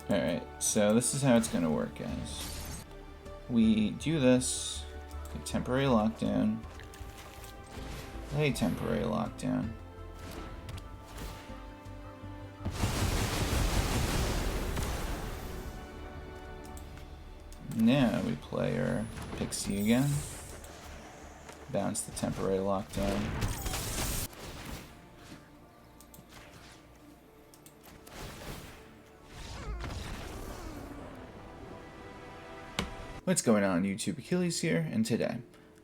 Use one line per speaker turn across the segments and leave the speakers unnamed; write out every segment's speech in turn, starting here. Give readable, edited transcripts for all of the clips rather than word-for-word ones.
Alright, so this is how it's going to work, guys. We do this, get temporary lockdown, play temporary lockdown. Now we play our Pixie again, bounce the temporary lockdown. What's going on YouTube? Achilles here, and today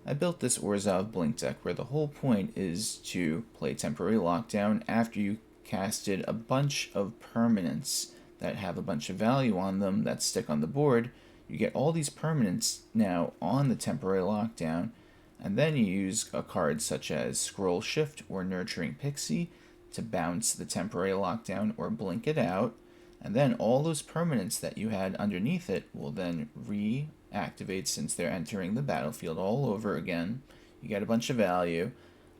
I built this Orzhov Blink deck where the whole point is to play temporary lockdown after you casted a bunch of permanents that have a bunch of value on them that stick on the board. You get all these permanents now on the temporary lockdown, and then you use a card such as Scrollshift or Nurturing Pixie to bounce the temporary lockdown or blink it out, and then all those permanents that you had underneath it will then reactivate since they're entering the battlefield all over again. You get a bunch of value,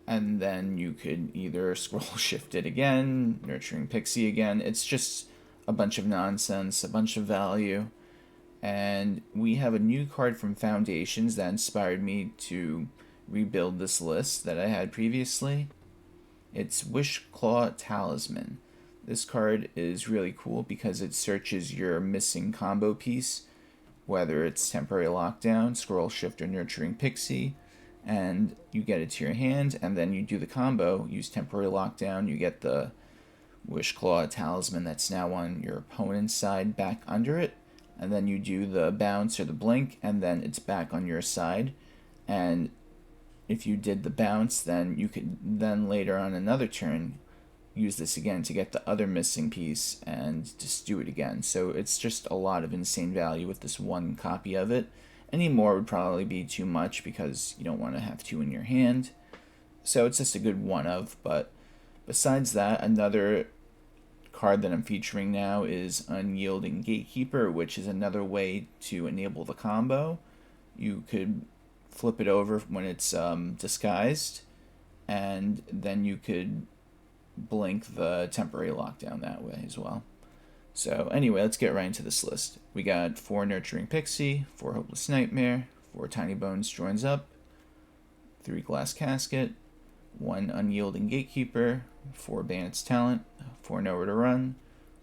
and then you could either Scrollshift it again, Nurturing Pixie again. It's just a bunch of nonsense, a bunch of value. And we have a new card from Foundations that inspired me to rebuild this list that I had previously. It's Wishclaw Talisman. This card is really cool because it searches your missing combo piece, whether it's temporary lockdown, Scrollshift, or Nurturing Pixie, and you get it to your hand, and then you do the combo, use temporary lockdown, you get the Wishclaw Talisman that's now on your opponent's side back under it, and then you do the bounce or the blink, and then it's back on your side. And if you did the bounce, then you could then later on another turn use this again to get the other missing piece and just do it again. So it's just a lot of insane value with this one copy of it. Any more would probably be too much because you don't want to have two in your hand. So it's just a good one of, but besides that, another card that I'm featuring now is Unyielding Gatekeeper, which is another way to enable the combo. You could flip it over when it's disguised, and then you could blink the temporary lockdown that way as well. So anyway, let's get right into this list. We got 4 Nurturing Pixie, 4 Hopeless Nightmare, 4 Tinybones Joins Up, 3 Glass Casket, 1 Unyielding Gatekeeper, 4 Bandit's Talent, 4 Nowhere to Run,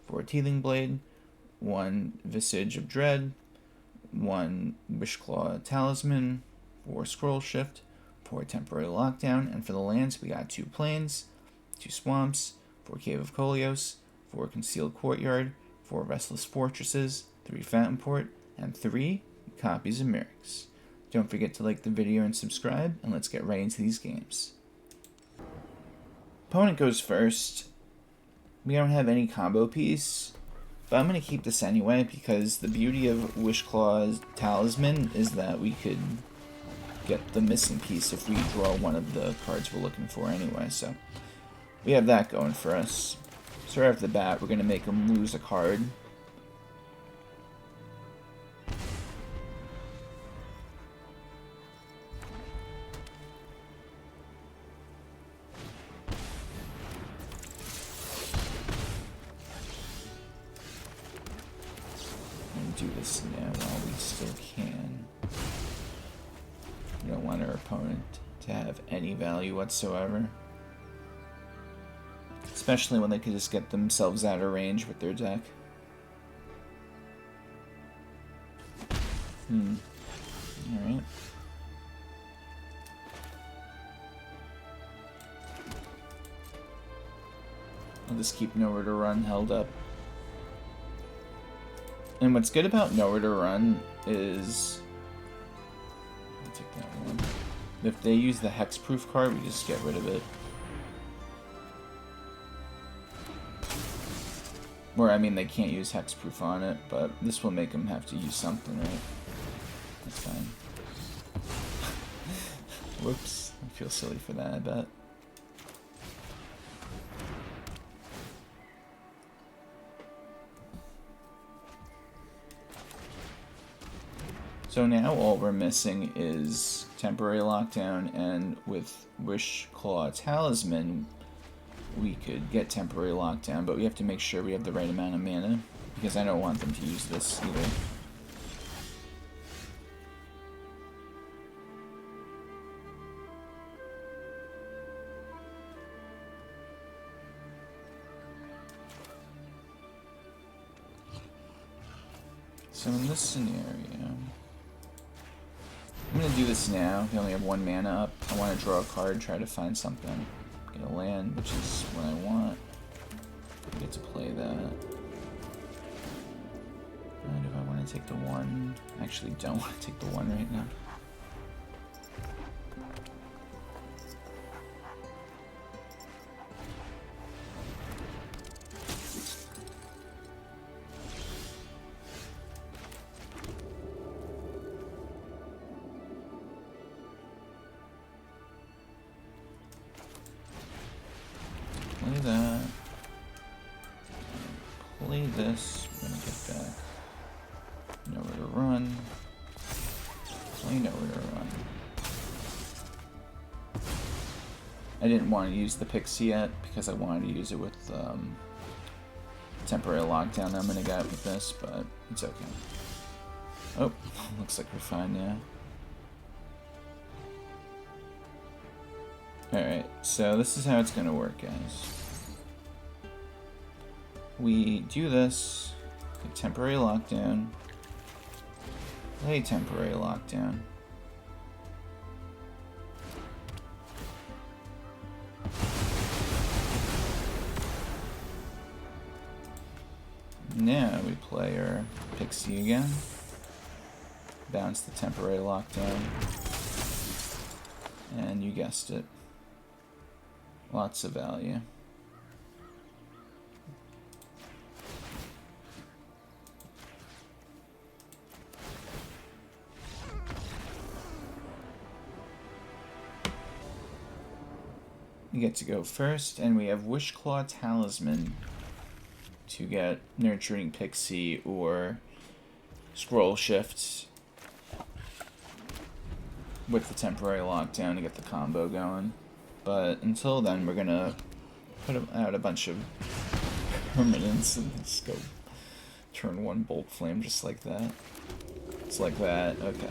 4 Tithing Blade, 1 Visage of Dread, 1 Wishclaw Talisman, 4 Scrollshift, 4 Temporary Lockdown, and for the lands we got 2 Plains, 2 Swamps, 4 Caves of Koilos, 4 Concealed Courtyard, 4 Restless Fortresses, 3 Fountainport, and 3 copies of Mirrex. Don't forget to like the video and subscribe, and let's get right into these games. Opponent goes first. We don't have any combo piece, but I'm going to keep this anyway because the beauty of Wishclaw's Talisman is that we could get the missing piece if we draw one of the cards we're looking for anyway, so we have that going for us. So right off the bat, we're going to make him lose a card. And do this now while we still can. We don't want our opponent to have any value whatsoever. Especially when they could just get themselves out of range with their deck. Alright. I'll just keep Nowhere to Run held up. And what's good about Nowhere to Run is... I'll take that one. If they use the Hexproof card, we just get rid of it. Or, I mean, they can't use Hexproof on it, but this will make them have to use something, right? That's fine. Whoops. I feel silly for that, I bet. So now all we're missing is Temporary Lockdown, and with Wishclaw Talisman, we could get Temporary Lockdown, but we have to make sure we have the right amount of mana, because I don't want them to use this either. So in this scenario, I'm going to do this now. We only have 1 mana up. I want to draw a card, try to find something. Get a land, which is what I want. I get to play that. And if I want to take the 1, I actually don't want to take the 1 right now. Play that. Play this. We're gonna get back. Nowhere to run. Play nowhere to run. I didn't want to use the Pixie yet because I wanted to use it with temporary lockdown I'm gonna get with this, but it's okay. Oh, looks like we're fine, yeah. Alright, so this is how it's gonna work, guys. We do this, get temporary lockdown, play temporary lockdown. Now we play our Pixie again, bounce the temporary lockdown, and you guessed it. Lots of value. You get to go first, and we have Wishclaw Talisman to get Nurturing Pixie or Scrollshift with the temporary lockdown to get the combo going. But until then, we're gonna put out a bunch of permanents and just go turn 1 Bolt Flame just like that. It's like that, okay.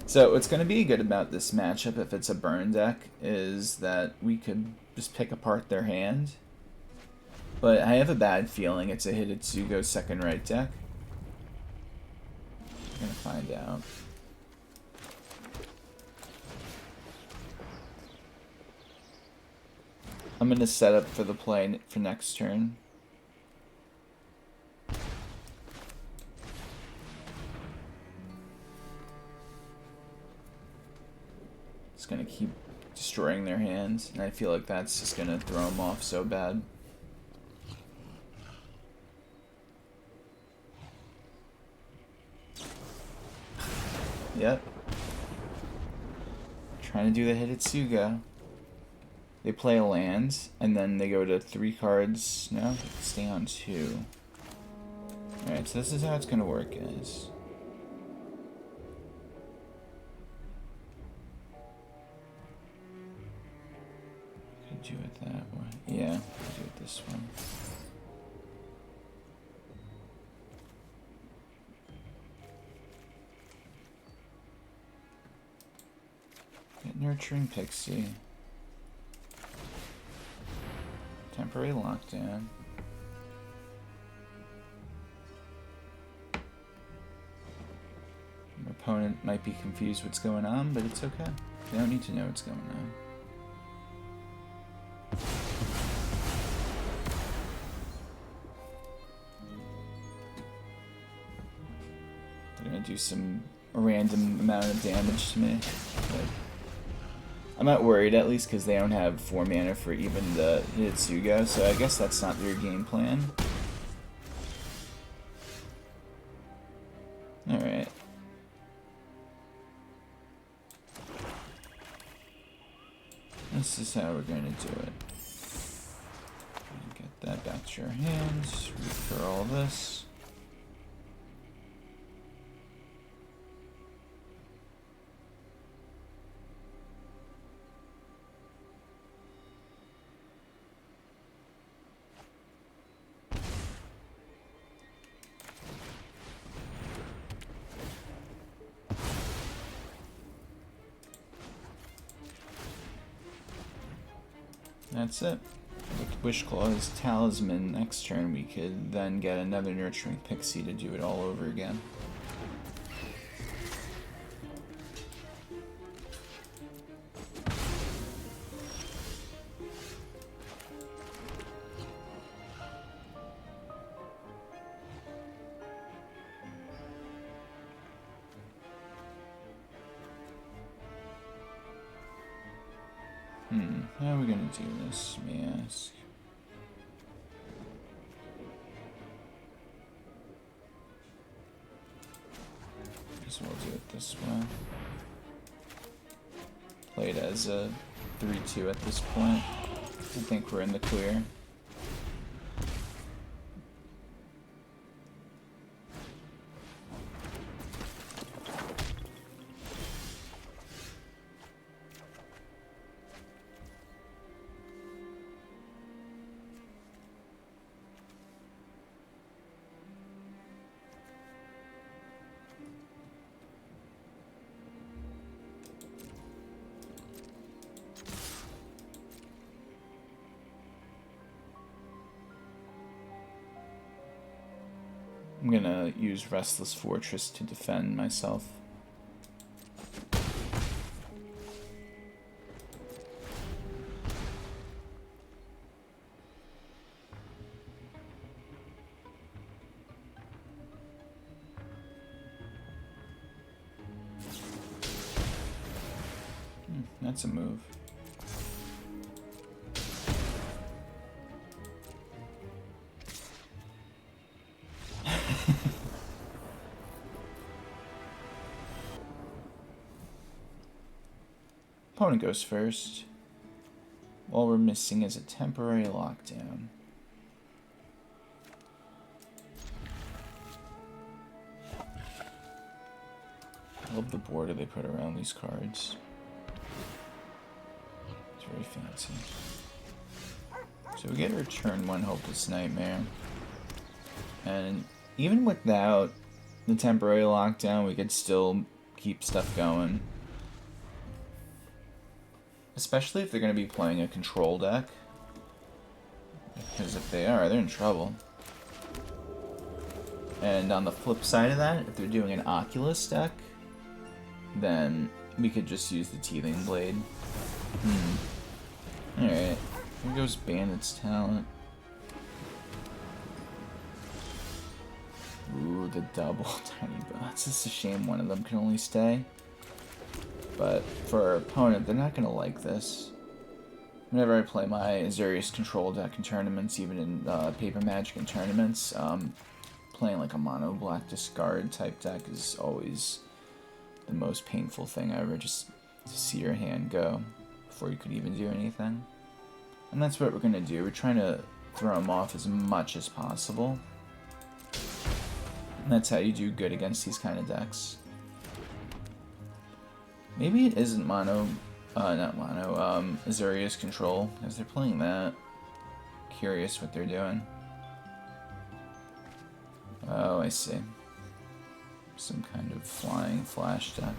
So what's gonna be good about this matchup, if it's a burn deck, is that we could just pick apart their hand. But I have a bad feeling it's a Hidetsugo second right deck. We're gonna find out. I'm gonna set up for the play for next turn. It's gonna keep destroying their hands, and I feel like that's just gonna throw them off so bad. Yep. Trying to do the Hidetsugo. They play a land, and then they go to 3 cards. No, stay on 2. Alright, so this is how it's gonna work, guys. Could do it that way. Yeah, do it this one. Get Nurturing Pixie. Temporary lockdown. Your opponent might be confused what's going on, but it's okay. They don't need to know what's going on. They're gonna do a random amount of damage to me. But I'm not worried, at least because they don't have 4 mana for even the Hidetsugo, so I guess that's not their game plan. Alright. This is how we're going to do it. Get that back to your hands, recur all this. That's it. With Wishclaw's Talisman next turn, we could then get another Nurturing Pixie to do it all over again. How are we gonna do this, may I ask? Guess we'll do it this way. Play it as a 3-2 at this point. I think we're in the clear. I'm gonna use Restless Fortress to defend myself. That's a move. Opponent goes first. All we're missing is a temporary lockdown. I love the border they put around these cards. It's very fancy. So we get our turn 1 Hopeless Nightmare. And even without the temporary lockdown, we could still keep stuff going. Especially if they're going to be playing a control deck. Because if they are, they're in trouble. And on the flip side of that, if they're doing an Oculus deck, then we could just use the Tithing Blade. Alright, here goes Bandit's talent. Ooh, the double Tinybones. It's just a shame one of them can only stay. But for our opponent, they're not going to like this. Whenever I play my Azorius control deck in tournaments, even in Paper Magic in tournaments, playing like a mono black discard type deck is always the most painful thing ever, just to see your hand go before you could even do anything. And that's what we're going to do. We're trying to throw them off as much as possible. And that's how you do good against these kind of decks. Maybe it isn't mono, not mono, Azorius control, because they're playing that. Curious what they're doing. Oh, I see. Some kind of flying flash deck.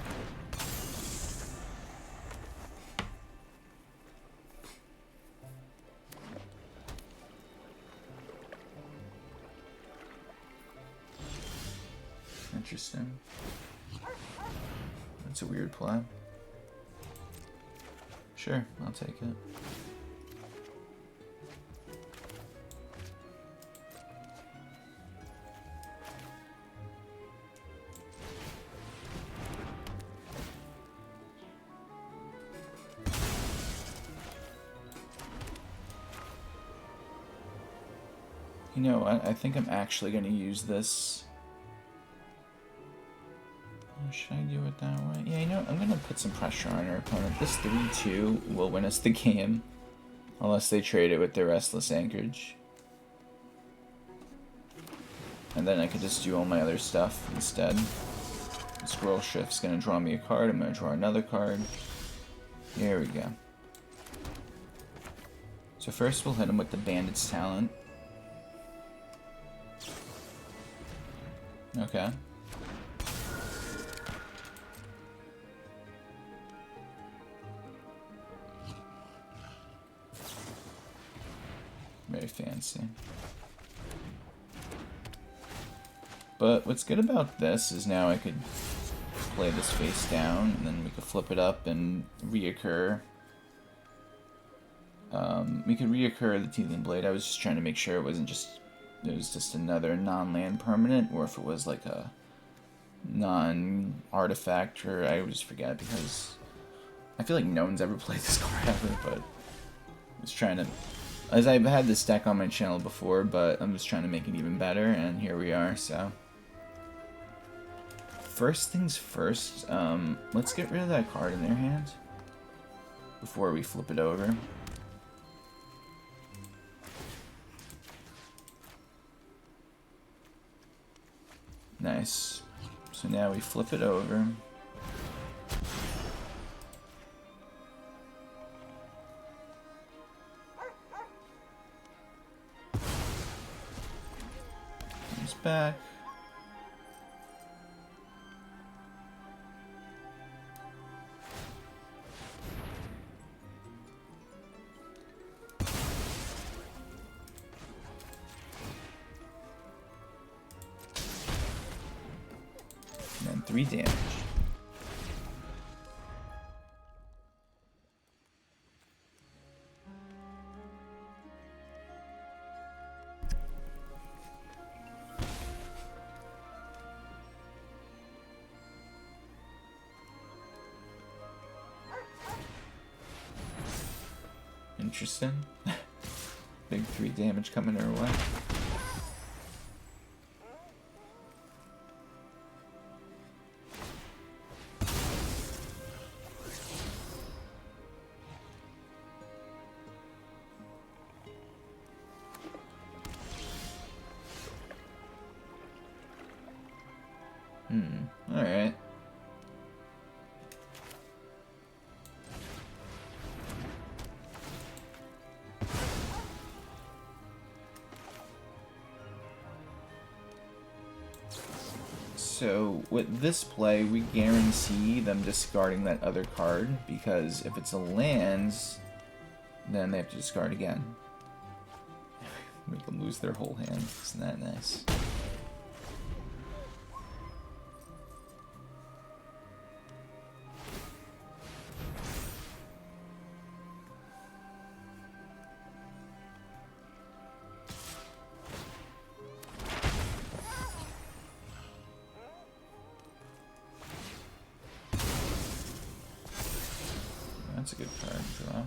Interesting. That's a weird play. Sure, I'll take it. You know what? I think I'm actually going to use this. Should I do it that way? Yeah, you know what? I'm going to put some pressure on our opponent. This 3-2 will win us the game. Unless they trade it with their Restless Anchorage. And then I could just do all my other stuff instead. The Scrollshift's going to draw me a card. I'm going to draw another card. There we go. So first we'll hit him with the Bandit's talent. Okay. But what's good about this is now I could play this face down, and then we could flip it up and reoccur. We could reoccur the Tithing Blade. I was just trying to make sure it was just another non-land permanent, or if it was like a non-artifact, or I always forget because I feel like no one's ever played this card ever, but I was trying to, as I've had this deck on my channel before, but I'm just trying to make it even better, and here we are. So first things first, let's get rid of that card in their hand before we flip it over. Nice. So now we flip it over. Comes back. And then 3 damage. Interesting. Big 3 damage coming our way. Alright. So with this play, we guarantee them discarding that other card, because if it's a lands, then they have to discard again. Make them lose their whole hand. Isn't that nice? That's a good card to draw.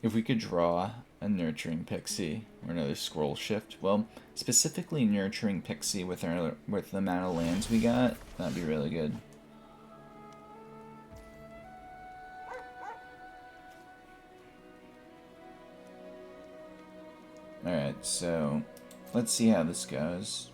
If we could draw a Nurturing Pixie or another Scrollshift, well, specifically Nurturing Pixie with the amount of lands we got, that'd be really good. Alright, so let's see how this goes.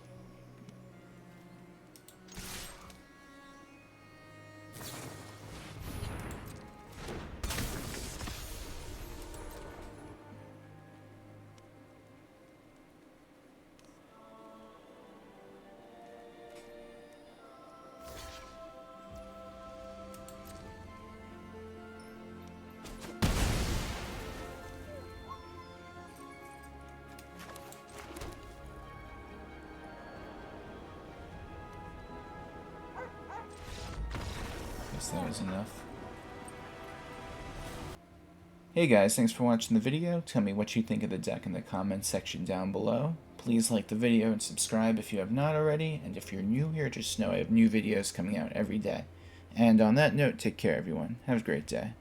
Guess that was enough. Hey guys, thanks for watching the video. Tell me what you think of the deck in the comments section down below. Please like the video and subscribe if you have not already, and if you're new here, just know I have new videos coming out every day. And on that note, take care everyone. Have a great day.